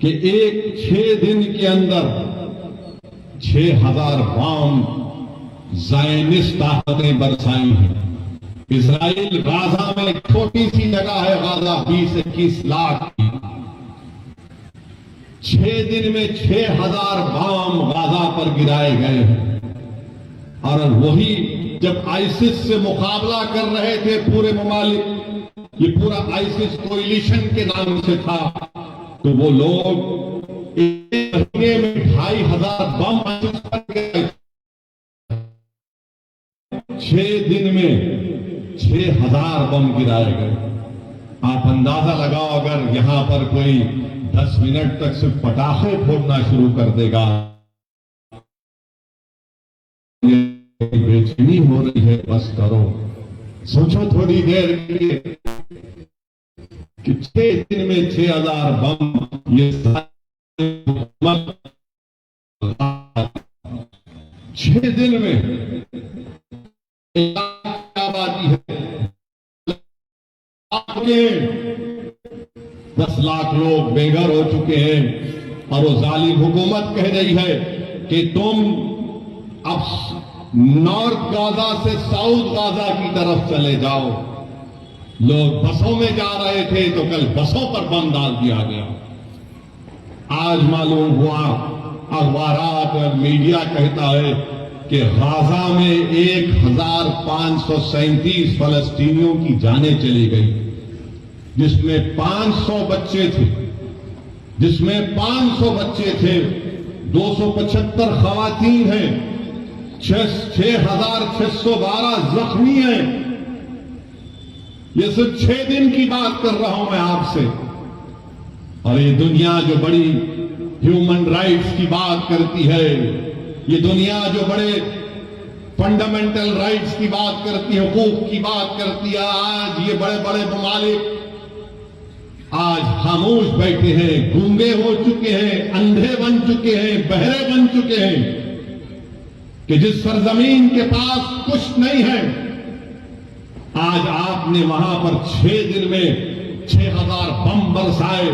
کہ ایک 6 دن کے اندر 6000 بام زائنسٹ طاقتیں برسائی ہیں۔ اسرائیل غازہ میں ایک چھوٹی سی جگہ ہے، غازہ 20-21 لاکھ کی، 6 دن میں 6000 بام غازہ پر گرائے گئے ہیں۔ اور وہی جب آئیسس سے مقابلہ کر رہے تھے پورے ممالک، یہ پورا آئیسس کوئلیشن کے نام سے تھا، تو وہ لوگ ایک مہینے میں 2500 بم آئیسس پر گرائے، 6 دن میں 6000 بم گرائے گئے۔ آپ اندازہ لگاؤ اگر یہاں پر کوئی 10 منٹ تک صرف پٹاخے پھوڑنا شروع کر دے گا، بے چینی ہو رہی ہے، بس کرو، سوچو تھوڑی دیر کے لیے کہ 6 دن میں 6000 بم، یہ 6 دن میں آبادی ہے 10 لاکھ لوگ بے گھر ہو چکے ہیں، اور وہ ظالم حکومت کہہ رہی ہے کہ تم اب نارتھ غازہ سے ساؤتھ غازہ کی طرف چلے جاؤ۔ لوگ بسوں میں جا رہے تھے تو کل بسوں پر بم ڈال دیا گیا۔ آج معلوم ہوا، اخبارات اور میڈیا کہتا ہے کہ غازہ میں 1537 فلسطینیوں کی جانیں چلی گئی، جس میں 500 بچے تھے، 275 خواتین ہیں، 6612 زخمی ہیں۔ یہ صرف 6 دن کی بات کر رہا ہوں میں آپ سے، اور یہ دنیا جو بڑی ہیومن رائٹس کی بات کرتی ہے، یہ دنیا جو بڑے فنڈامنٹل رائٹس کی بات کرتی ہے، حقوق کی بات کرتی ہے، آج یہ بڑے بڑے ممالک آج خاموش بیٹھے ہیں، گونگے ہو چکے ہیں، اندھے بن چکے ہیں، بہرے بن چکے ہیں، کہ جس سرزمین کے پاس کچھ نہیں ہے، آج آپ نے وہاں پر 6 دن میں 6000 بم برسائے،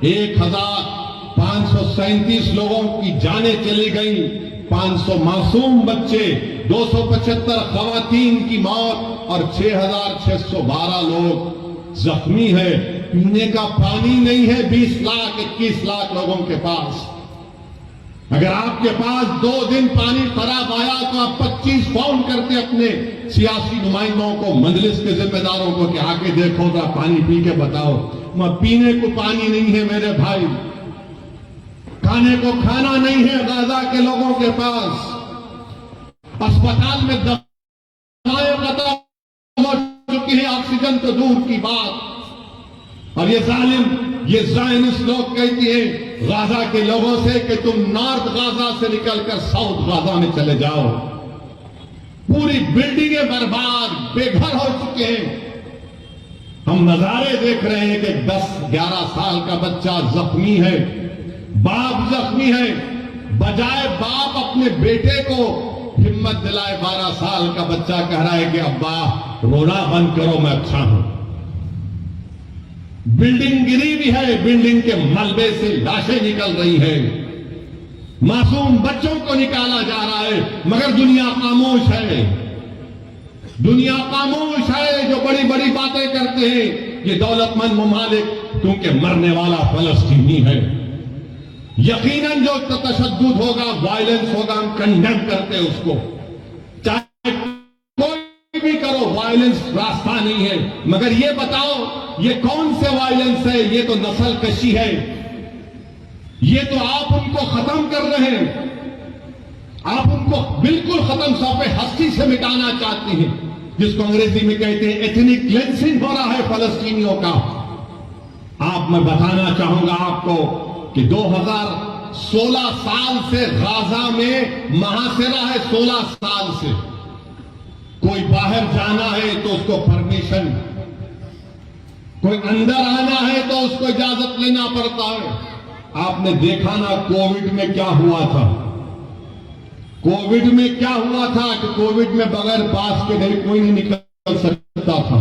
1537 لوگوں کی جانیں چلی گئیں، 500 معصوم بچے، 275 خواتین کی موت، اور 6612 لوگ زخمی ہیں۔ پینے کا پانی نہیں ہے 20 لاکھ لوگوں کے پاس۔ اگر آپ کے پاس 2 دن پانی خراب آیا تو آپ 25 فون کرتے اپنے سیاسی نمائندوں کو، مجلس کے ذمہ داروں کو، کہ آ کے دیکھو گا، پانی پی کے بتاؤ۔ پینے کو پانی نہیں ہے میرے بھائی، کھانے کو کھانا نہیں ہے غازہ کے لوگوں کے پاس، اسپتال میں دوائیں ختم ہو چکی ہیں، آکسیجن تو دور کی بات۔ اور یہ ظالم، یہ زائنسٹ لوگ کہتی ہیں غازہ کے لوگوں سے کہ تم نارتھ غازہ سے نکل کر ساؤتھ غازہ میں چلے جاؤ۔ پوری بلڈنگیں برباد، بے گھر ہو چکے ہیں۔ ہم نظارے دیکھ رہے ہیں کہ 10-11 سال کا بچہ زخمی ہے، باپ زخمی ہے، بجائے باپ اپنے بیٹے کو ہمت دلائے، 12 سال کا بچہ کہہ رہا ہے کہ ابا رونا بند کرو، میں اچھا ہوں۔ بلڈنگ گری بھی ہے، بلڈنگ کے ملبے سے لاشیں نکل رہی ہیں، معصوم بچوں کو نکالا جا رہا ہے، مگر دنیا خاموش ہے۔ دنیا خاموش ہے، جو بڑی بڑی باتیں کرتے ہیں یہ دولت مند ممالک، کیونکہ مرنے والا فلسطینی ہے۔ یقیناً جو تشدد ہوگا، وائلنس ہوگا، ہم کنڈیم کرتے ہیں اس کو، چاہے کوئی بھی کرو، وائلنس راستہ نہیں ہے۔ مگر یہ بتاؤ یہ کون سے وائلنس ہے؟ یہ تو نسل کشی ہے، یہ تو آپ ان کو ختم کر رہے ہیں، آپ ان کو بالکل ختم صفحے ہستی سے مٹانا چاہتے ہیں، جس کو انگریزی میں کہتے ہیں ایتھنک کلینسنگ ہو رہا ہے فلسطینیوں کا۔ آپ میں بتانا چاہوں گا آپ کو کہ 2016 سال سے غازہ میں محاصرہ ہے، 16 سال سے۔ کوئی باہر جانا ہے تو اس کو پرمیشن، کوئی اندر آنا ہے تو اس کو اجازت لینا پڑتا ہے۔ آپ نے دیکھا نا کووڈ میں کیا ہوا تھا، کووڈ میں کیا ہوا تھا کہ کووڈ میں بغیر پاس کے کوئی نہیں نکل سکتا تھا۔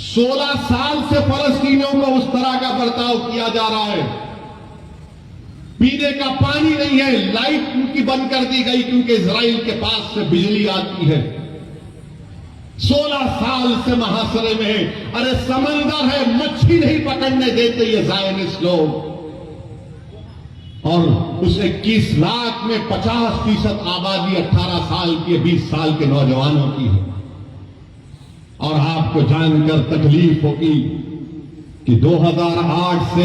16 سال سے فلسطینیوں کو اس طرح کا برتاؤ کیا جا رہا ہے۔ پینے کا پانی نہیں ہے، لائٹ ان کی بند کر دی گئی کیونکہ اسرائیل کے پاس سے بجلی آتی ہے۔ 16 سال سے محاصرے میں ہے۔ ارے سمندر ہے، مچھلی نہیں پکڑنے دیتے یہ زائنسٹ لوگ۔ اور اس 21 لاکھ میں 50% آبادی 18 سال کی 20 سال کے نوجوانوں کی ہے۔ اور آپ کو جان کر تکلیف ہوگی کہ 2008 سے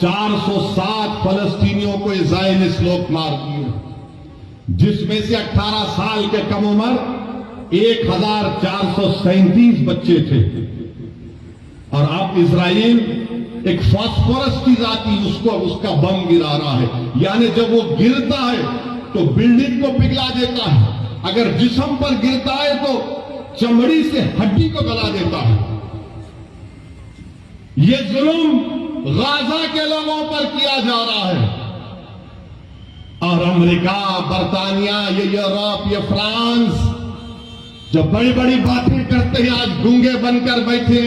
6407 فلسطینیوں کو زائنسٹ لوگ مار دیے، جس میں سے 18 سال کے کم عمر 1437 بچے تھے۔ اور اب اسرائیل ایک فاسفورس کی ذاتی اس کا بم گرا رہا ہے، یعنی جب وہ گرتا ہے تو بلڈنگ کو پگھلا دیتا ہے، اگر جسم پر گرتا ہے تو چمڑی سے ہڈی کو گلا دیتا ہے۔ یہ ظلم غازہ کے لوگوں پر کیا جا رہا ہے، اور امریکہ، برطانیہ، یہ یورپ، یہ فرانس جو بڑی بڑی باتیں کرتے ہیں آج گونگے بن کر بیٹھے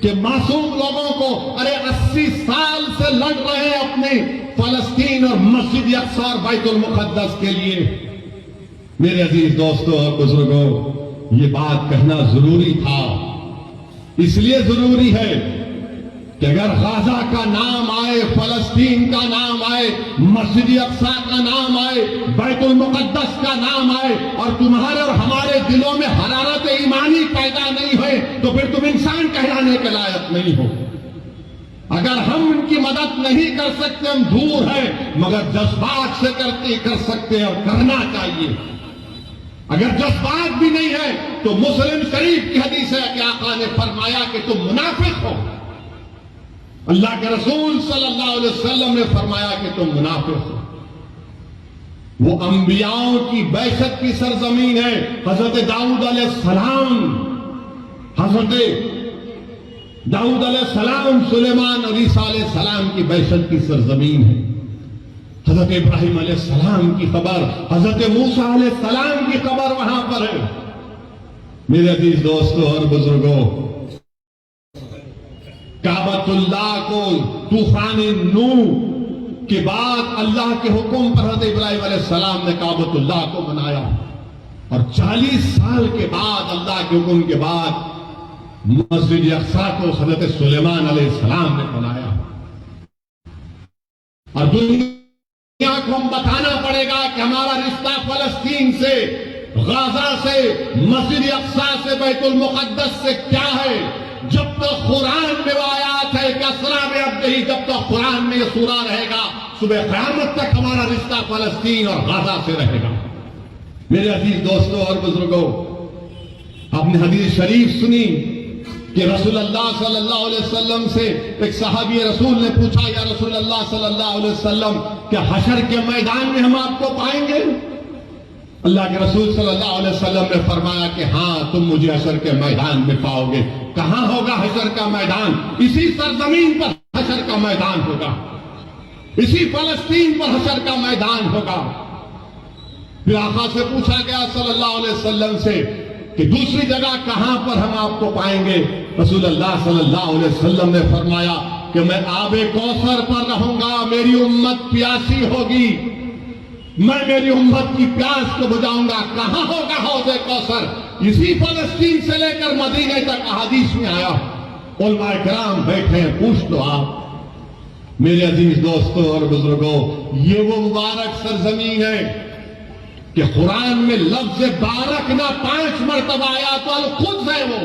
کہ معصوم لوگوں کو، ارے 80 سال سے لڑ رہے ہیں اپنے فلسطین اور مسجد اقصی اور بیت المقدس کے لیے۔ میرے عزیز دوستوں اور بزرگوں، یہ بات کہنا ضروری تھا، اس لیے ضروری ہے کہ اگر غزہ کا نام آئے، فلسطین کا نام آئے، مسجد اقصی کا نام آئے، بیت المقدس کا نام آئے، اور تمہارے اور ہمارے دلوں میں حرارت ایمانی پیدا نہیں ہوئے تو پھر تم انسان کہلانے کے لائق نہیں ہو۔ اگر ہم ان کی مدد نہیں کر سکتے، ہم دور ہیں، مگر جذبات سے کر سکتے ہیں اور کرنا چاہیے۔ اگر جذبات بھی نہیں ہے تو مسلم شریف کی حدیث ہے کہ آقا نے فرمایا کہ تم منافق ہو۔ اللہ کے رسول صلی اللہ علیہ وسلم نے فرمایا کہ تم منافق ہو۔ وہ انبیاءوں کی بعثت کی سرزمین ہے۔ حضرت داؤد علیہ السلام، حضرت داؤد علیہ السلام، سلیمان اور عیسیٰ علیہ السلام کی بعثت کی سرزمین ہے۔ حضرت ابراہیم علیہ السلام کی قبر، حضرت موسیٰ علیہ السلام کی قبر وہاں پر ہے۔ میرے عزیز دوستوں اور بزرگوں، کعبۃ اللہ کو طوفان نوح کے بعد اللہ کے حکم پر حضرت ابراہیم علیہ السلام نے کعبۃ اللہ کو بنایا، اور 40 سال کے بعد اللہ کے حکم کے بعد مسجد اقصی کو حضرت سلیمان علیہ السلام نے بنایا۔ اور دنیا کو ہم بتانا پڑے گا کہ ہمارا رشتہ فلسطین سے، غزہ سے، مسجد اقصی سے، بیت المقدس سے کیا ہے۔ جب تک قرآن میں آیات ہے کہ اسرا بعبدہ، جب تک قرآن میں یہ سورہ رہے گا، صبح قیامت تک ہمارا رشتہ فلسطین اور غزہ سے رہے گا۔ میرے عزیز دوستوں اور بزرگوں، آپ نے حدیث شریف سنی کہ رسول اللہ صلی اللہ علیہ وسلم سے ایک صحابی رسول نے پوچھا، یا رسول اللہ صلی اللہ علیہ وسلم، کیا حشر کے میدان میں ہم آپ کو پائیں گے؟ اللہ کے رسول صلی اللہ علیہ وسلم نے فرمایا کہ ہاں، تم مجھے حشر کے میدان میں پاؤ گے۔ کہاں ہوگا حشر کا میدان؟ اسی سرزمین پر حشر کا میدان ہوگا، اسی فلسطین پر حشر کا میدان ہوگا۔ پھر آقا سے پوچھا گیا صلی اللہ علیہ وسلم سے کہ دوسری جگہ کہاں پر ہم آپ کو پائیں گے؟ رسول اللہ صلی اللہ علیہ وسلم نے فرمایا کہ میں آب کوثر پر رہوں گا، میری امت پیاسی ہوگی، میں میری امت کی پیاس کو بجھاؤں گا۔ کہاں ہوگا حوض کوثر؟ اسی فلسطین سے لے کر مدینے تک احادیث میں آیا۔ علماء کرام بیٹھے ہیں، پوچھ لو آپ۔ میرے عزیز دوستوں اور بزرگوں، یہ وہ مبارک سرزمین ہے کہ قرآن میں لفظ بارک نہ 5 مرتبہ آیا تو القدس ہے وہ،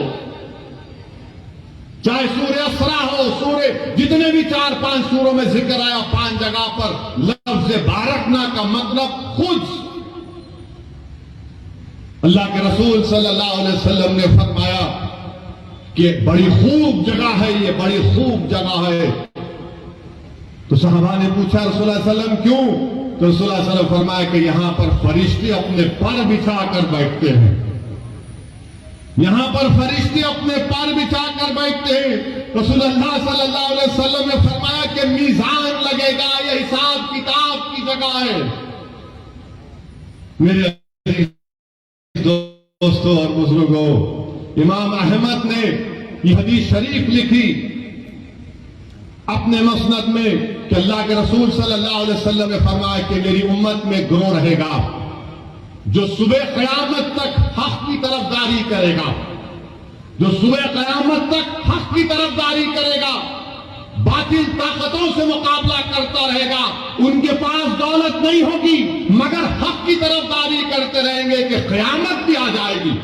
چاہے سورہ اسراء ہو، سورہ جتنے بھی 4-5 سوروں میں ذکر آیا، 5 جگہ پر لفظ بارکنا کا مطلب قدس۔ اللہ کے رسول صلی اللہ علیہ وسلم نے فرمایا کہ بڑی خوب جگہ ہے، یہ بڑی خوب جگہ ہے۔ تو صحابہ نے پوچھا رسول اللہ علیہ وسلم کیوں؟ تو رسول اللہ علیہ وسلم فرمایا کہ یہاں پر فرشتے اپنے پر بچھا کر بیٹھتے ہیں، یہاں پر فرشتے اپنے پر بچھا کر بیٹھتے ہیں۔ رسول اللہ صلی اللہ علیہ وسلم نے فرمایا کہ میزان لگے گا، یہ حساب کتاب کی جگہ ہے۔ میرے دوستوں اور بزرگوں، امام احمد نے یہ حدیث شریف لکھی اپنے مسند میں کہ اللہ کے رسول صلی اللہ علیہ وسلم نے فرمایا کہ میری امت میں گروہ رہے گا جو صبح قیامت تک حق کی طرفداری کرے گا، جو صبح قیامت تک حق کی طرفداری کرے گا، باطل طاقتوں سے مقابلہ کرتا رہے گا، ان کے پاس دولت نہیں ہوگی مگر حق کی طرفداری کرتے رہیں گے کہ قیامت بھی آ جائے گی۔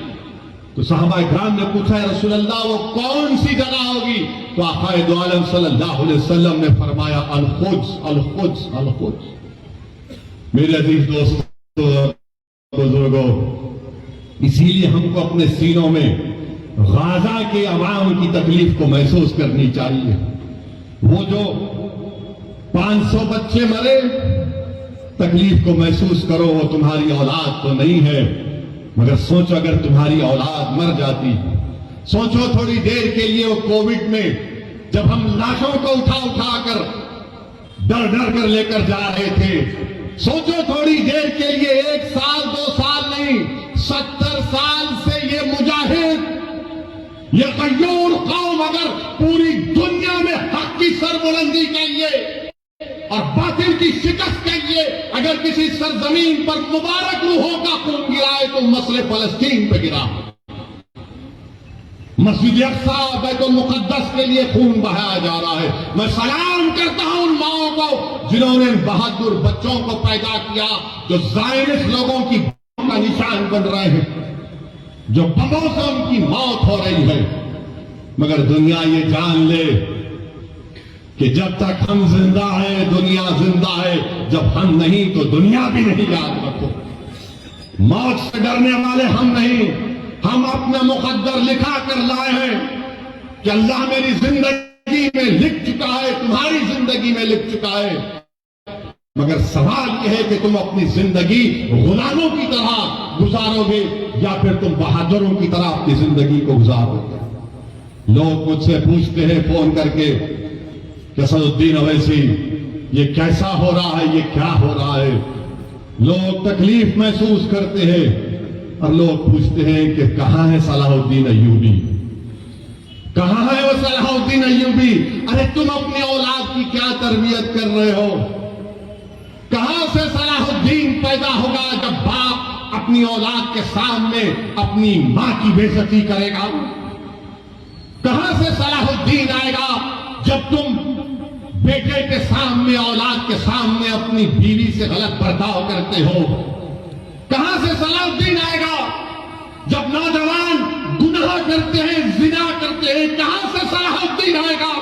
تو صحابہ کرام نے پوچھا ہے رسول اللہ وہ کون سی جگہ ہوگی؟ تو آقا دو عالم صلی اللہ علیہ وسلم نے فرمایا القدس القدس القدس۔ میرے عزیز دوستو بزرگوں، اسی لیے ہم کو اپنے سینوں میں غازہ کے عوام کی تکلیف کو محسوس کرنی چاہیے۔ وہ جو 500 بچے مرے، تکلیف کو محسوس کرو، وہ تمہاری اولاد تو نہیں ہے، مگر سوچو اگر تمہاری اولاد مر جاتی، سوچو تھوڑی دیر کے لیے وہ کووڈ میں جب ہم لاشوں کو اٹھا کر ڈر کر لے کر جا رہے تھے، سوچو تھوڑی دیر کے لیے 1 سال 2 سال نہیں 70 سال سے یہ مجاہد، یہ غیور قوم اگر پوری دنیا میں حق کی سربلندی کے لیے اور باطل کی شکست کے لیے اگر کسی سرزمین پر مبارک روحوں کا خون گرائے تو مسئلہ فلسطین پہ گرا۔ مسجد اقصی بیت المقدس کے لیے خون بہایا جا رہا ہے۔ میں سلام کرتا ہوں ان ماؤں کو جنہوں نے بہادر بچوں کو پیدا کیا، جو زائنس لوگوں کی کا نشان بن رہے ہیں، جو بموں سے ان کی موت ہو رہی ہے، مگر دنیا یہ جان لے کہ جب تک ہم زندہ ہیں دنیا زندہ ہے، جب ہم نہیں تو دنیا بھی نہیں۔ یاد رکھو، موت سے ڈرنے والے ہم نہیں، ہم اپنا مقدر لکھا کر لائے ہیں کہ اللہ میری زندگی میں لکھ چکا ہے، تمہاری زندگی میں لکھ چکا ہے، مگر سوال یہ ہے کہ تم اپنی زندگی غلاموں کی طرح گزارو گے یا پھر تم بہادروں کی طرح اپنی زندگی کو گزارو گے۔ لوگ مجھ سے پوچھتے ہیں فون کر کے کہ اسد الدین اویسی یہ کیسا ہو رہا ہے، یہ کیا ہو رہا ہے؟ لوگ تکلیف محسوس کرتے ہیں اور لوگ پوچھتے ہیں کہ کہاں ہے صلاح الدین ایوبی، کہاں ہے وہ صلاح الدین ایوبی؟ ارے تم اپنی اولاد کی کیا تربیت کر رہے ہو؟ کہاں سے صلاح الدین پیدا ہوگا جب باپ اپنی اولاد کے سامنے اپنی ماں کی بے عزتی کرے گا؟ کہاں سے صلاح الدین آئے گا جب تم بیٹے کے سامنے اولاد کے سامنے اپنی بیوی سے غلط برتاؤ کرتے ہو؟ کہاں سے صلاح الدین آئے گا جب نوجوان گناہ کرتے ہیں، زنا کرتے ہیں؟ کہاں سے صلاح الدین آئے گا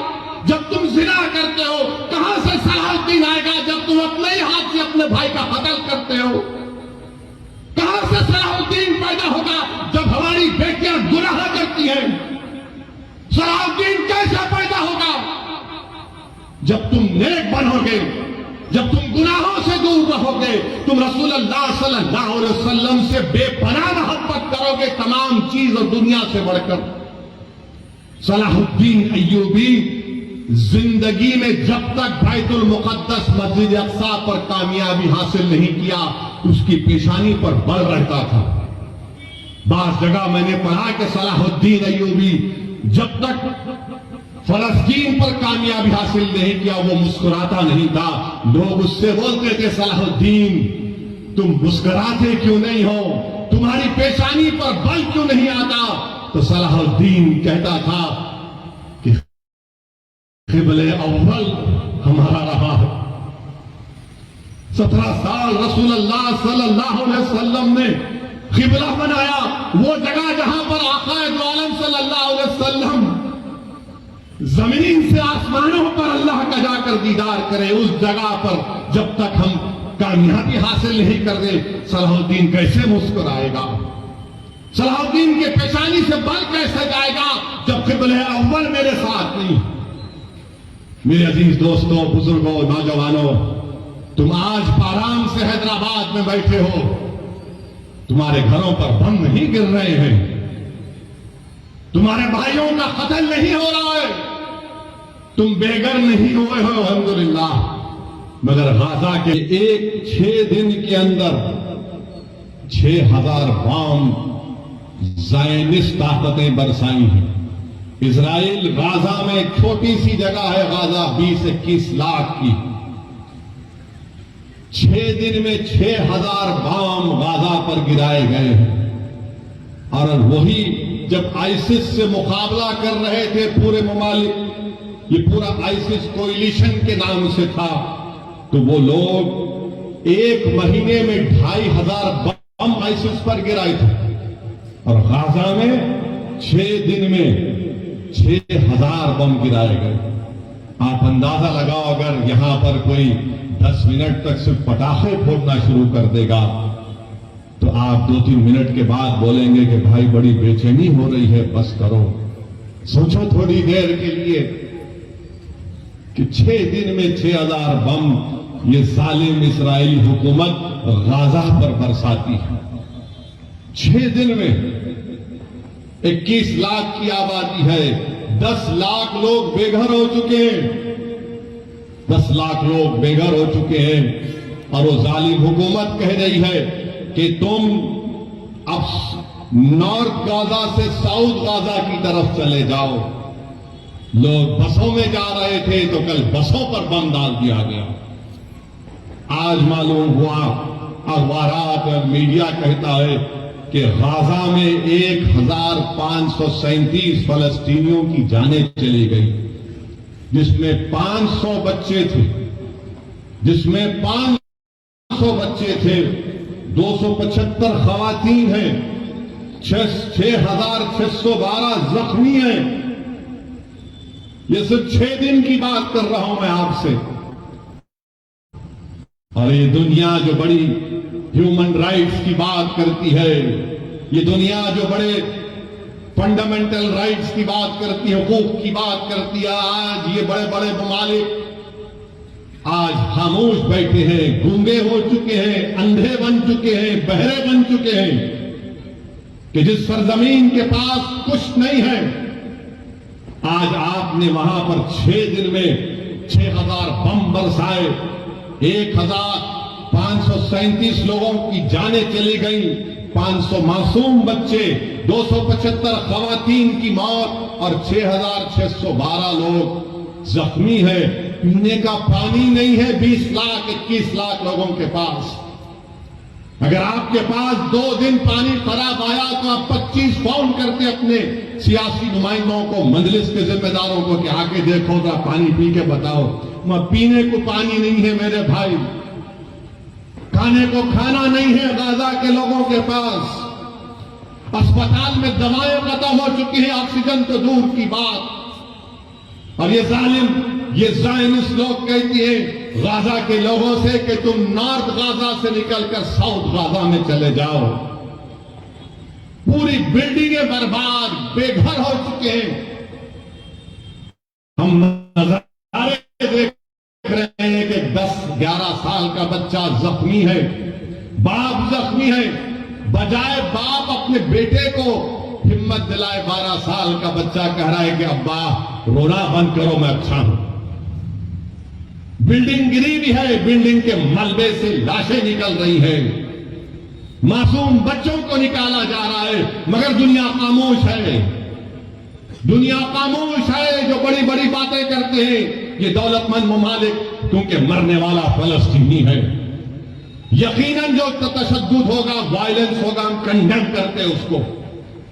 جب تم زنا کرتے ہو؟ کہاں سے صلاح الدین آئے گا جب تم اپنے ہی ہاتھ سے اپنے بھائی کا قتل کرتے ہو؟ کہاں سے صلاح الدین پیدا ہوگا جب ہماری بیٹیاں گناہ کرتی ہیں؟ صلاح الدین کیسے پیدا ہوگا؟ جب تم نیک بنو گے، جب تم گناہوں سے دور رہو گے، تم رسول اللہ صلی اللہ علیہ وسلم سے بے پناہ محبت کرو گے تمام چیز اور دنیا سے بڑھ کر۔ صلاح الدین ایوبی زندگی میں جب تک بیت المقدس مسجد اقصی پر کامیابی حاصل نہیں کیا اس کی پیشانی پر بل رہتا تھا۔ بعض جگہ میں نے پڑھا کہ صلاح الدین ایوبی جب تک فلسطین پر کامیابی حاصل نہیں کیا وہ مسکراتا نہیں تھا۔ لوگ اس سے بولتے تھے صلاح الدین تم مسکراتے کیوں نہیں ہو، تمہاری پیشانی پر بل کیوں نہیں آتا؟ تو صلاح الدین کہتا تھا کہ قبلہ اول ہمارا رہا ہے۔ 17 سال رسول اللہ صلی اللہ علیہ وسلم نے قبلہ بنایا، وہ جگہ جہاں پر آقا دو عالم صلی اللہ علیہ وسلم زمین سے آسمانوں پر اللہ کا جا کر دیدار کرے، اس جگہ پر جب تک ہم کامیابی حاصل نہیں کر دے صلاح الدین کیسے مسکرائے گا؟ صلاح الدین کے پیشانی سے بل کیسے جائے گا جب قبلہ اول میرے ساتھ نہیں؟ میرے عزیز دوستوں، بزرگوں، نوجوانوں، تم آج آرام سے حیدرآباد میں بیٹھے ہو، تمہارے گھروں پر بم نہیں گر رہے ہیں، تمہارے بھائیوں کا قتل نہیں ہو رہا ہے، تم بے گھر نہیں ہوئے ہو الحمدللہ، مگر غزہ کے 6 دن کے اندر 6000 بام زائنس طاقتیں برسائی ہیں۔ اسرائیل غازہ میں ایک چھوٹی سی جگہ ہے غازہ 20-21 لاکھ کی 6 دن میں 6000 بام غازہ پر گرائے گئے ہیں اور وہی جب آئیسس سے مقابلہ کر رہے تھے پورے ممالک یہ پورا آئیسس کوئلیشن کے نام سے تھا تو وہ لوگ 1 مہینے میں 2500 بم آئیسس پر گرائے تھے اور غازہ میں 6 دن میں 6000 بم گرائے گئے آپ اندازہ لگاؤ اگر یہاں پر کوئی 10 منٹ تک صرف پٹاخے پھوڑنا شروع کر دے گا تو آپ 2-3 منٹ کے بعد بولیں گے کہ بھائی بڑی بے چینی ہو رہی ہے بس کرو سوچو تھوڑی دیر کے لیے کہ 6 دن میں 6000 بم یہ ظالم اسرائیلی حکومت غازہ پر برساتی ہے 6 دن میں 21 لاکھ کی آبادی ہے 10 لاکھ لوگ بے گھر ہو چکے ہیں 10 لاکھ لوگ بے گھر ہو چکے ہیں اور وہ ظالم حکومت کہہ رہی ہے کہ تم اب نارتھ غازہ سے ساؤتھ غازہ کی طرف چلے جاؤ لوگ بسوں میں جا رہے تھے تو کل بسوں پر بم ڈال دیا گیا آج معلوم ہوا اخبارات اور میڈیا کہتا ہے کہ غازہ میں 1537 فلسطینیوں کی جانیں چلی گئی جس میں 500 بچے تھے 275 خواتین ہیں 6612 زخمی ہیں یہ صرف 6 دن کی بات کر رہا ہوں میں آپ سے اور یہ دنیا جو بڑی ہیومن رائٹس کی بات کرتی ہے یہ دنیا جو بڑے فنڈامنٹل رائٹس کی بات کرتی ہے حقوق کی بات کرتی ہے آج یہ بڑے بڑے ممالک آج خاموش بیٹھے ہیں گونگے ہو چکے ہیں اندھے بن چکے ہیں بہرے بن چکے ہیں کہ جس سرزمین کے پاس کچھ نہیں ہے آج آپ نے وہاں پر 6 دن میں 6000 بم برسائے 1537 لوگوں کی جانیں چلی گئیں 500 معصوم بچے 275 خواتین کی موت اور 6612 لوگ زخمی ہیں پینے کا پانی نہیں ہے 20 لاکھ 21 لاکھ لوگوں کے پاس اگر آپ کے پاس 2 دن پانی خراب آیا تو آپ 25 فون کرتے اپنے سیاسی نمائندوں کو مجلس کے ذمہ داروں کو کہ آگے دیکھو ذرا پانی پی کے بتاؤ پینے کو پانی نہیں ہے میرے بھائی کھانے کو کھانا نہیں ہے غازہ کے لوگوں کے پاس اسپتال میں دوائیں ختم ہو چکی ہیں آکسیجن تو دور کی بات اور یہ ظالم یہ زائنسٹ لوگ کہتی ہیں غازہ کے لوگوں سے کہ تم نارتھ غازہ سے نکل کر ساؤتھ غازہ میں چلے جاؤ پوری بلڈنگیں برباد بے گھر ہو چکے ہیں ہم نظارے دیکھ رہے ہیں کہ 10-11 سال کا بچہ زخمی ہے باپ زخمی ہے بجائے باپ اپنے بیٹے کو ہمت دلائے 12 سال کا بچہ کہہ رہا ہے کہ ابا رونا بند کرو میں اچھا ہوں بلڈنگ گری بھی ہے بلڈنگ کے ملبے سے لاشیں نکل رہی ہیں معصوم بچوں کو نکالا جا رہا ہے مگر دنیا خاموش ہے دنیا خاموش ہے جو بڑی بڑی باتیں کرتے ہیں یہ دولت مند ممالک کیونکہ مرنے والا فلسطینی ہے یقیناً جو تشدد ہوگا وائلنس ہوگا ہم کنڈیم کرتے اس کو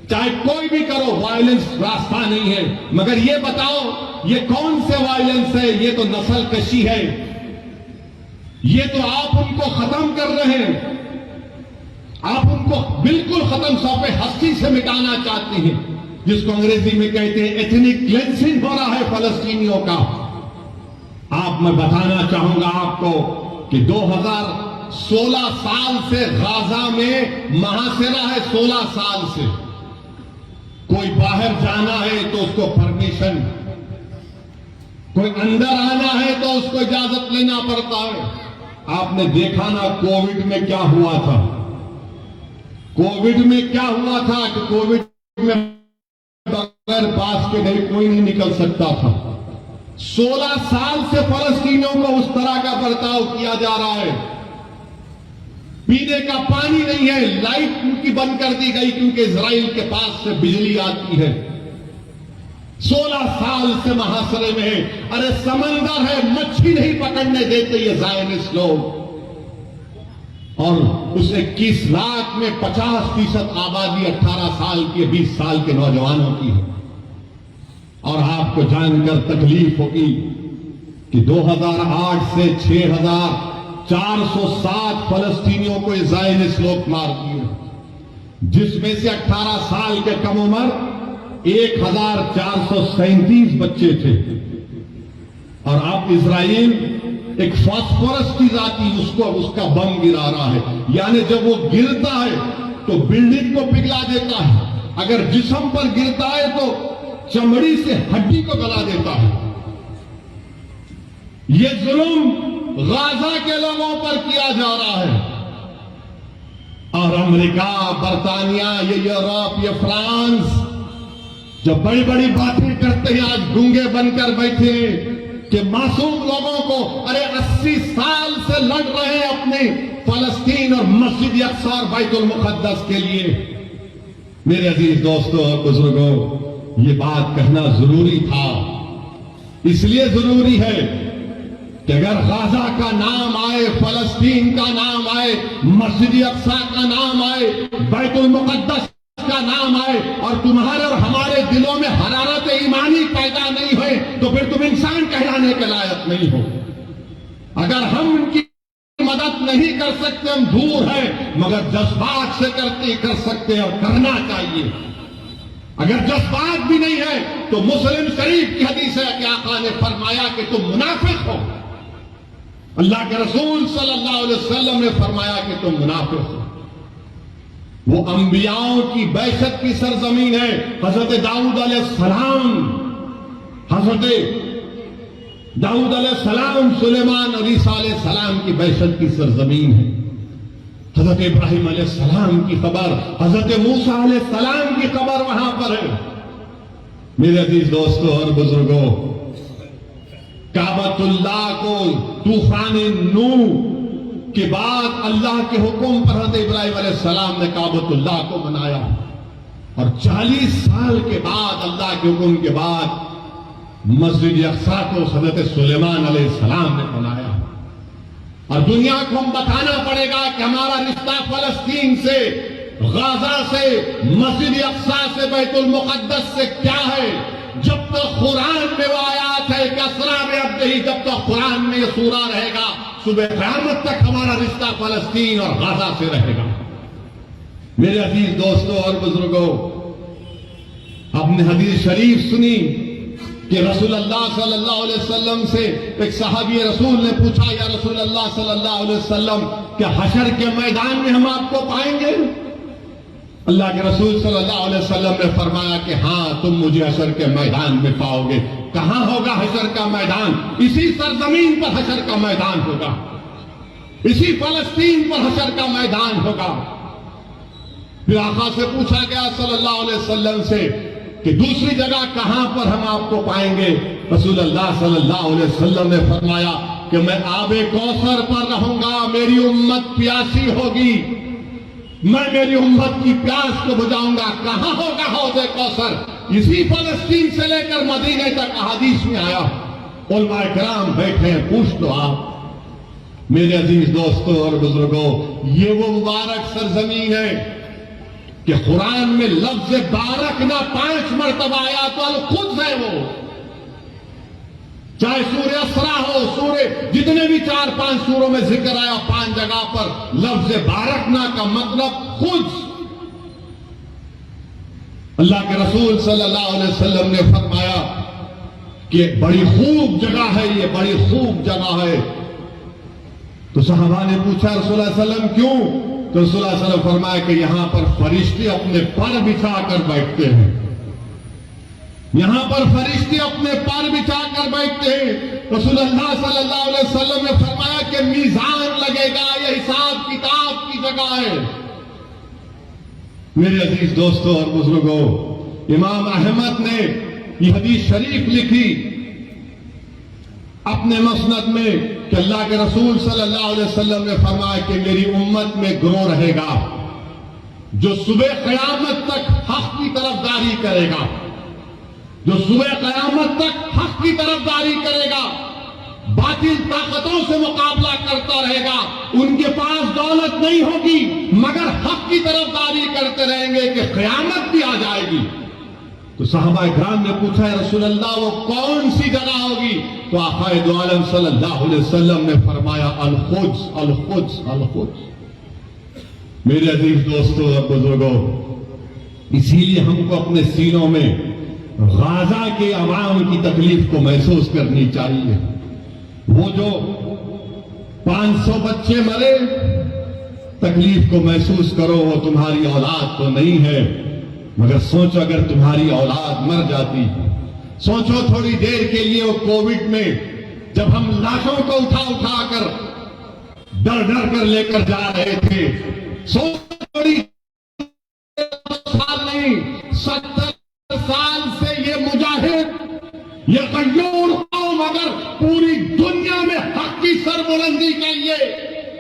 چاہے کوئی بھی کرو وائلنس راستہ نہیں ہے مگر یہ بتاؤ یہ کون سے وائلنس ہے یہ تو نسل کشی ہے یہ تو آپ ان کو ختم کر رہے ہیں آپ ان کو بالکل ختم سوپے ہستی سے مٹانا چاہتے ہیں جس کو انگریزی میں کہتے ہیں ایتھنک کلینسنگ ہو رہا ہے فلسطینیوں کا آپ میں بتانا چاہوں گا آپ کو کہ 2016 سال سے غازہ میں محاصرہ ہے 16 سال سے کوئی باہر جانا ہے تو اس کو پرمیشن کوئی اندر آنا ہے تو اس کو اجازت لینا پڑتا ہے آپ نے دیکھا نا کووڈ میں کیا ہوا تھا کووڈ میں کیا ہوا تھا کہ کووڈ میں بغیر پاس کے کوئی نہیں نکل سکتا تھا 16 سال سے فلسطینیوں کو اس طرح کا برتاؤ کیا جا رہا ہے پینے کا پانی نہیں ہے لائٹ ان کی بند کر دی گئی کیونکہ اسرائیل کے پاس سے بجلی آتی ہے 16 سال سے محاصرے میں ہے. ارے سمندر ہے، مچھلی نہیں پکڑنے دیتے یہ زائنسٹ لوگ. اور اس 21 لاکھ میں 50% آبادی 18 سال کی 20 سال کے نوجوانوں کی ہے. اور آپ کو جان کر تکلیف ہوگی کہ 2008 سے 6407 فلسطینیوں کو زائنسٹ لوگ مار دیے، جس میں سے 18 سال کے کم عمر 1437 بچے تھے. اور اب اسرائیل ایک فاسفورس کی ذاتی اس کا بم گرا رہا ہے. یعنی جب وہ گرتا ہے تو بلڈنگ کو پگھلا دیتا ہے، اگر جسم پر گرتا ہے تو چمڑی سے ہڈی کو گلا دیتا ہے. یہ ظلم غزہ کے لوگوں پر کیا جا رہا ہے. اور امریکہ، برطانیہ، یہ یورپ، یہ فرانس جو بڑی بڑی باتیں کرتے ہیں آج گونگے بن کر بیٹھے ہیں کہ معصوم لوگوں کو، ارے 80 سال سے لڑ رہے ہیں اپنے فلسطین اور مسجد اقصی اور بیت المقدس کے لیے. میرے عزیز دوستوں اور بزرگوں، یہ بات کہنا ضروری تھا. اس لیے ضروری ہے کہ اگر غزہ کا نام آئے، فلسطین کا نام آئے، مسجد اقصی کا نام آئے، بیت المقدس کا نام آئے، اور تمہارے اور ہمارے دلوں میں حرارت ایمانی پیدا نہیں ہوئے تو پھر تم انسان کہلانے کے لائق نہیں ہو. اگر ہم ان کی مدد نہیں کر سکتے، ہم دور ہیں، مگر جذبات سے کر سکتے اور کرنا چاہیے. اگر جذبات بھی نہیں ہے تو مسلم شریف کی حدیث ہے کہ آقا نے فرمایا کہ تم منافق ہو. اللہ کے رسول صلی اللہ علیہ وسلم نے فرمایا کہ تم منافق ہو. وہ انبیاؤں کی بعثت کی سرزمین ہے. حضرت داؤد علیہ السلام، سلیمان اور عیسیٰ علیہ السلام کی بعثت کی سرزمین ہے. حضرت ابراہیم علیہ السلام کی قبر، حضرت موسیٰ علیہ السلام کی قبر وہاں پر ہے. میرے عزیز دوستوں اور بزرگوں، کعبۃ اللہ کو طوفان نوح کے بعد اللہ کے حکم پر حضرت ابراہیم علیہ السلام نے کعبۃ اللہ کو بنایا، اور 40 سال کے بعد اللہ کے حکم کے بعد مسجد اقصی کو حضرت سلیمان علیہ السلام نے بنایا. اور دنیا کو ہم بتانا پڑے گا کہ ہمارا رشتہ فلسطین سے، غزہ سے، مسجد اقصی سے، بیت المقدس سے کیا ہے. جب تک قرآن میں وہ آیات ہے کہ اسریٰ بعبدہ، جب تک قرآن میں یہ سورہ رہے گا، صبح قیامت تک ہمارا رشتہ فلسطین اور غزہ سے رہے گا. میرے عزیز دوستوں اور بزرگوں، آپ نے حدیث شریف سنی کہ رسول اللہ صلی اللہ علیہ وسلم سے ایک صحابی رسول نے پوچھا، یا رسول اللہ صلی اللہ علیہ وسلم، کیا حشر کے میدان میں ہم آپ کو پائیں گے؟ اللہ کے رسول صلی اللہ علیہ وسلم نے فرمایا کہ ہاں، تم مجھے حشر کے میدان میں پاؤ گے. کہاں ہوگا حشر کا میدان؟ اسی سرزمین پر حشر کا میدان ہوگا، اسی فلسطین پر حشر کا میدان ہوگا. پھر آقا سے پوچھا گیا صلی اللہ علیہ وسلم سے کہ دوسری جگہ کہاں پر ہم آپ کو پائیں گے؟ رسول اللہ صلی اللہ علیہ وسلم نے فرمایا کہ میں آب کوثر پر رہوں گا، میری امت پیاسی ہوگی، میں میری امت کی پیاس کو بجھاؤں گا. کہاں ہوگا حوض کوثر؟ اسی فلسطین سے لے کر مدینے تک احادیث میں آیا. علماء کرام بیٹھے ہیں، پوچھ دو آپ. میرے عزیز دوستوں اور بزرگوں، یہ وہ مبارک سرزمین ہے کہ قرآن میں لفظ بارک نہ 5 مرتبہ آیا تو القدس ہے وہ. چاہے سورہ اسراء ہو، سورہ جتنے بھی 4-5 سوروں میں ذکر آیا، 5 جگہ پر لفظ بارکنا کا مطلب قدس. اللہ کے رسول صلی اللہ علیہ وسلم نے فرمایا کہ بڑی خوب جگہ ہے، یہ بڑی خوب جگہ ہے. تو صحابہ نے پوچھا رسول اللہ علیہ وسلم کیوں؟ تو رسول اللہ علیہ وسلم فرمایا کہ یہاں پر فرشتے اپنے پر بچھا کر بیٹھتے ہیں، یہاں پر فرشتے اپنے پر بچھا کر بیٹھتے ہیں. رسول اللہ صلی اللہ علیہ وسلم نے فرمایا کہ میزان لگے گا، یہ حساب کتاب کی جگہ ہے. میرے عزیز دوستوں اور بزرگوں، امام احمد نے یہ حدیث شریف لکھی اپنے مسند میں کہ اللہ کے رسول صلی اللہ علیہ وسلم نے فرمایا کہ میری امت میں گروہ رہے گا جو صبح قیامت تک حق کی طرف داری کرے گا. جو صبح قیامت تک حق کی طرفداری کرے گا، باطل طاقتوں سے مقابلہ کرتا رہے گا، ان کے پاس دولت نہیں ہوگی مگر حق کی طرفداری کرتے رہیں گے کہ قیامت بھی آ جائے گی۔ تو صحابہ کرام نے پوچھا، ہے رسول اللہ وہ کون سی جگہ ہوگی؟ تو آقا دو عالم صلی اللہ علیہ وسلم نے فرمایا القدس القدس القدس۔ میرے عزیز دوستوں اور بزرگوں، اسی لیے ہم کو اپنے سینوں میں غازہ کے عوام کی تکلیف کو محسوس کرنی چاہیے۔ وہ جو 500 بچے مرے، تکلیف کو محسوس کرو، وہ تمہاری اولاد تو نہیں ہے، مگر سوچو اگر تمہاری اولاد مر جاتی، سوچو تھوڑی دیر کے لیے وہ کووڈ میں جب ہم لاشوں کو اٹھا اٹھا کر ڈر ڈر کر لے کر جا رہے تھے، سوچو تھوڑی سال نہیں 70 سال سے یہ مجاہد، یہ غیور قوم اگر پوری دنیا میں حق کی سربلندی کے لیے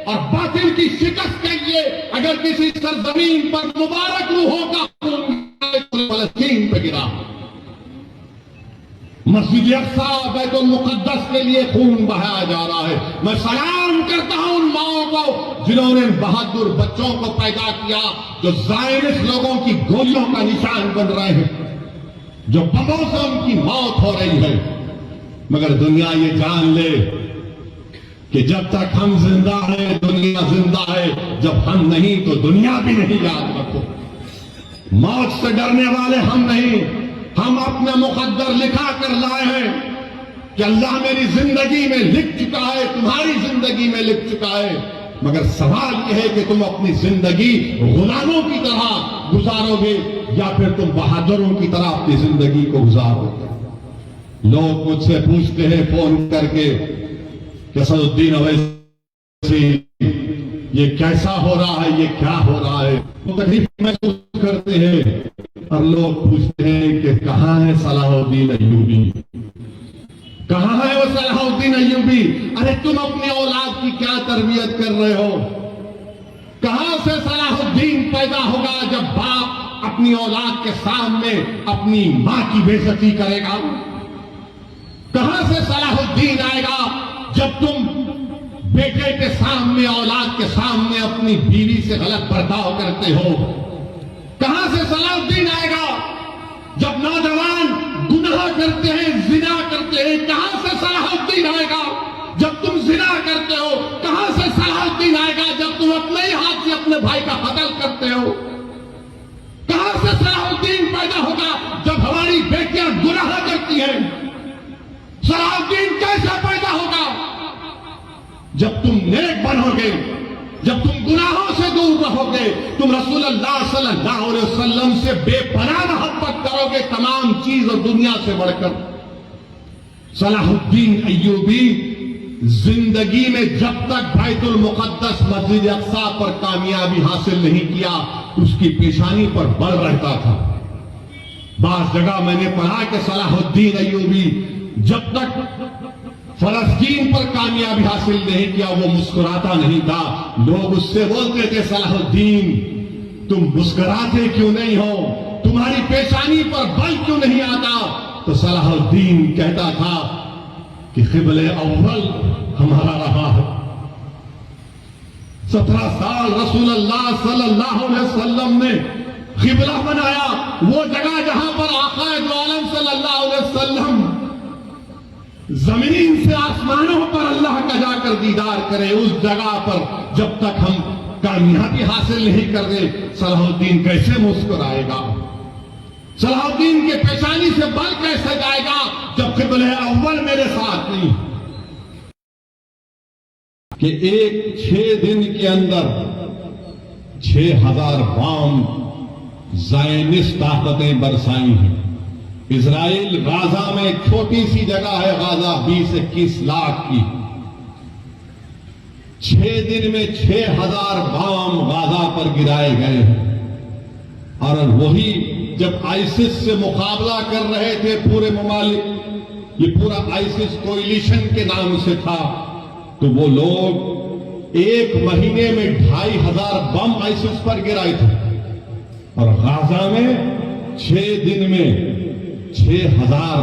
اور باطل کی شکست کے لیے اگر کسی سرزمین پر مبارک روحوں کا خون فلسطین پہ گرا، مسجد اقصی بیت المقدس کے لیے خون بہایا جا رہا ہے، میں سلام کرتا ہوں ان ماؤں کو جنہوں نے بہادر بچوں کو پیدا کیا، جو زائنس لوگوں کی گولیوں کا نشان بن رہے ہیں، جو بموں سے ان کی موت ہو رہی ہے، مگر دنیا یہ جان لے کہ جب تک ہم زندہ ہیں دنیا زندہ ہے، جب ہم نہیں تو دنیا بھی نہیں۔ یاد رکھو، موت سے ڈرنے والے ہم نہیں، ہم اپنا مقدر لکھا کر لائے ہیں کہ اللہ میری زندگی میں لکھ چکا ہے، تمہاری زندگی میں لکھ چکا ہے، مگر سوال یہ ہے کہ تم اپنی زندگی غلاموں کی طرح گزارو گے یا پھر تم بہادروں کی طرح اپنی زندگی کو گزارو گے۔ لوگ مجھ سے پوچھتے ہیں فون کر کے کہ اسد الدین اویسی یہ کیسا ہو رہا ہے، یہ کیا ہو رہا ہے، وہ تکلیف محسوس کرتے ہیں، اور لوگ پوچھتے ہیں کہ کہاں ہے صلاح الدین ایوبی، کہاں ہے وہ صلاح الدین ایوبی؟ ارے تم اپنی اولاد کی کیا تربیت کر رہے ہو؟ کہاں سے صلاح الدین پیدا ہوگا جب باپ اپنی اولاد کے سامنے اپنی ماں کی بے عزتی کرے گا؟ کہاں سے صلاح الدین آئے گا جب تم بیٹے کے سامنے اولاد کے سامنے اپنی بیوی سے غلط برتاؤ کرتے ہو؟ کہاں سے صلاح الدین آئے گا جب نوجوان گناہ کرتے ہیں، زنا کرتے ہیں؟ کہاں سے صلاح الدین آئے گا جب تم زنا کرتے ہو؟ کہاں سے صلاح الدین آئے گا جب تم اپنے ہی ہاتھ سے اپنے بھائی کا قتل کرتے ہو؟ کہاں سے صلاح الدین پیدا ہوگا جب ہماری بیٹیاں گناہ کرتی ہیں؟ صلاح الدین کیسے پیدا ہوگا؟ جب تم نیک بنو گے، جب تم گناہوں سے دور رہو گے، تم رسول اللہ صلی اللہ علیہ وسلم سے بے پناہ محبت کرو گے تمام چیز اور دنیا سے بڑھ کر۔ صلاح الدین ایوبی زندگی میں جب تک بیت المقدس مسجد اقصی پر کامیابی حاصل نہیں کیا، اس کی پیشانی پر بل رہتا تھا۔ بعض جگہ میں نے پڑھا کہ صلاح الدین ایوبی جب تک فلسطین پر کامیابی حاصل نہیں کیا وہ مسکراتا نہیں تھا۔ لوگ اس سے بولتے تھے صلاح الدین تم مسکراتے کیوں نہیں ہو، تمہاری پیشانی پر بل کیوں نہیں آتا؟ تو صلاح الدین کہتا تھا کہ قبلہ اول ہمارا رہا ہے۔ 17 سال رسول اللہ صلی اللہ علیہ وسلم نے قبلہ بنایا، وہ جگہ جہاں پر آقا دو عالم صلی اللہ علیہ وسلم زمین سے آسمانوں پر اللہ کا جا کر دیدار کرے، اس جگہ پر جب تک ہم کامیابی حاصل نہیں کر دے صلاح الدین کیسے مسکرائے گا؟ صلاح الدین کے پیشانی سے بل کیسے جائے گا جب قبلہ اول میرے ساتھ نہیں؟ کہ ایک 6 دن کے اندر 6000 بام زائنس طاقتیں برسائی ہیں۔ اسرائیل غازہ میں ایک چھوٹی سی جگہ ہے، غازہ 20-21 لاکھ کی، 6 دن میں 6000 بام غازہ پر گرائے گئے ہیں۔ اور وہی جب آئیسس سے مقابلہ کر رہے تھے پورے ممالک، یہ پورا آئیسس کوئلیشن کے نام سے تھا، تو وہ لوگ 1 مہینے میں 2500 بم آئیسس پر گرائے تھے، اور غازہ میں 6 دن میں 6,000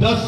10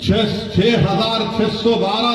6,612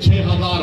6,000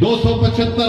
275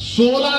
16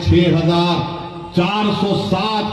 6,407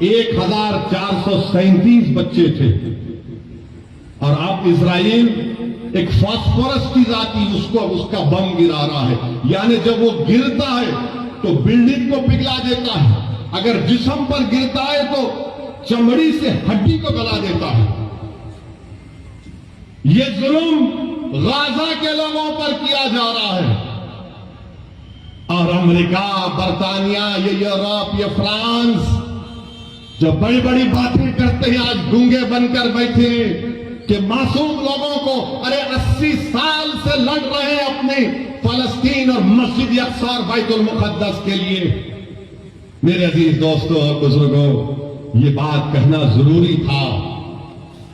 1437 بچے تھے، اور اب اسرائیل ایک فاسفورس کی ذاتی اس کا بم گرا رہا ہے، یعنی جب وہ گرتا ہے تو بلڈنگ کو پگھلا دیتا ہے، اگر جسم پر گرتا ہے تو چمڑی سے ہڈی کو گلا دیتا ہے۔ یہ ظلم غزہ کے لوگوں پر کیا جا رہا ہے، اور امریکہ، برطانیہ، یہ یورپ، یہ فرانس جو بڑی بڑی باتیں کرتے ہیں آج گونگے بن کر بیٹھے کہ معصوم لوگوں کو 80 سال سے لڑ رہے ہیں اپنے فلسطین اور مسجد اقصی اور بیت المقدس کے لیے۔ میرے عزیز دوستوں اور بزرگوں، یہ بات کہنا ضروری تھا،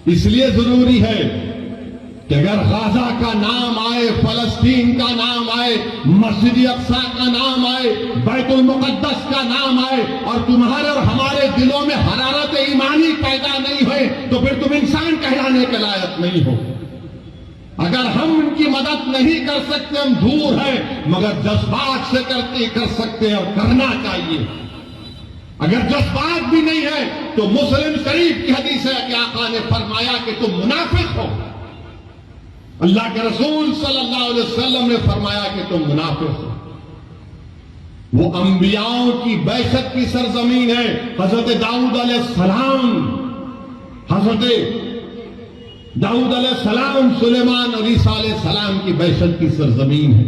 اس لیے ضروری ہے کہ اگر غزہ کا نام آئے، فلسطین کا نام آئے، مسجد اقصی کا نام آئے، بیت المقدس کا نام آئے، اور تمہارے اور ہمارے دلوں میں حرارت ایمانی پیدا نہیں ہوئے تو پھر تم انسان کہلانے کے لائق نہیں ہو۔ اگر ہم ان کی مدد نہیں کر سکتے، ہم دور ہیں، مگر جذبات سے کر سکتے ہیں اور کرنا چاہیے۔ اگر جذبات بھی نہیں ہے تو مسلم شریف کی حدیث ہے کہ آقا نے فرمایا کہ تم منافق ہو، اللہ کے رسول صلی اللہ علیہ وسلم نے فرمایا کہ تم منافق ہو۔ وہ انبیاءوں کی بعثت کی سرزمین ہے، حضرت داؤد علیہ السلام، سلیمان اور عیسیٰ علیہ السلام کی بعثت کی سرزمین ہے۔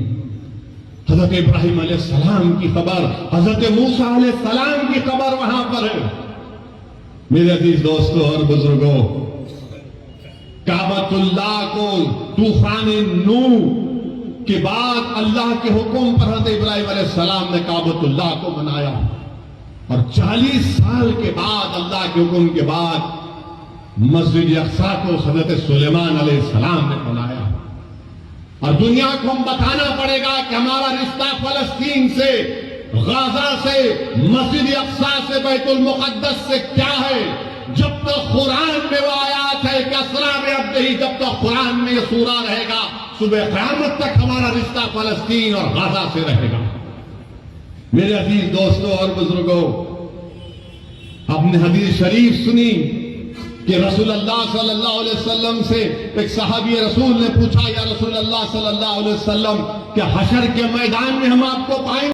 حضرت ابراہیم علیہ السلام کی قبر، حضرت موسیٰ علیہ السلام کی قبر وہاں پر ہے۔ میرے عزیز دوستوں اور بزرگوں، کعبۃ اللہ کو طوفان نوح کے بعد اللہ کے حکم پر حضرت ابراہیم علیہ السلام نے کعبۃ اللہ کو بنایا، اور 40 سال کے بعد اللہ کے حکم کے بعد مسجد اقصی کو حضرت سلیمان علیہ السلام نے بنایا۔ اور دنیا کو ہم بتانا پڑے گا کہ ہمارا رشتہ فلسطین سے، غزہ سے، مسجد اقصی سے، بیت المقدس سے کیا ہے۔ جب تک قرآن میں وہ آیات ہے کہ اسریٰ بعبدہ، جب تک قرآن میں یہ سورہ رہے گا، صبح قیامت تک ہمارا رشتہ فلسطین اور غزہ سے رہے گا۔ میرے عزیز دوستوں اور بزرگوں، آپ نے حدیث شریف سنی کہ رسول اللہ صلی اللہ علیہ وسلم سے ایک صحابی رسول نے پوچھا، یا رسول اللہ صلی اللہ علیہ وسلم کہ حشر کے میدان میں ہم آپ کو پائیں گے؟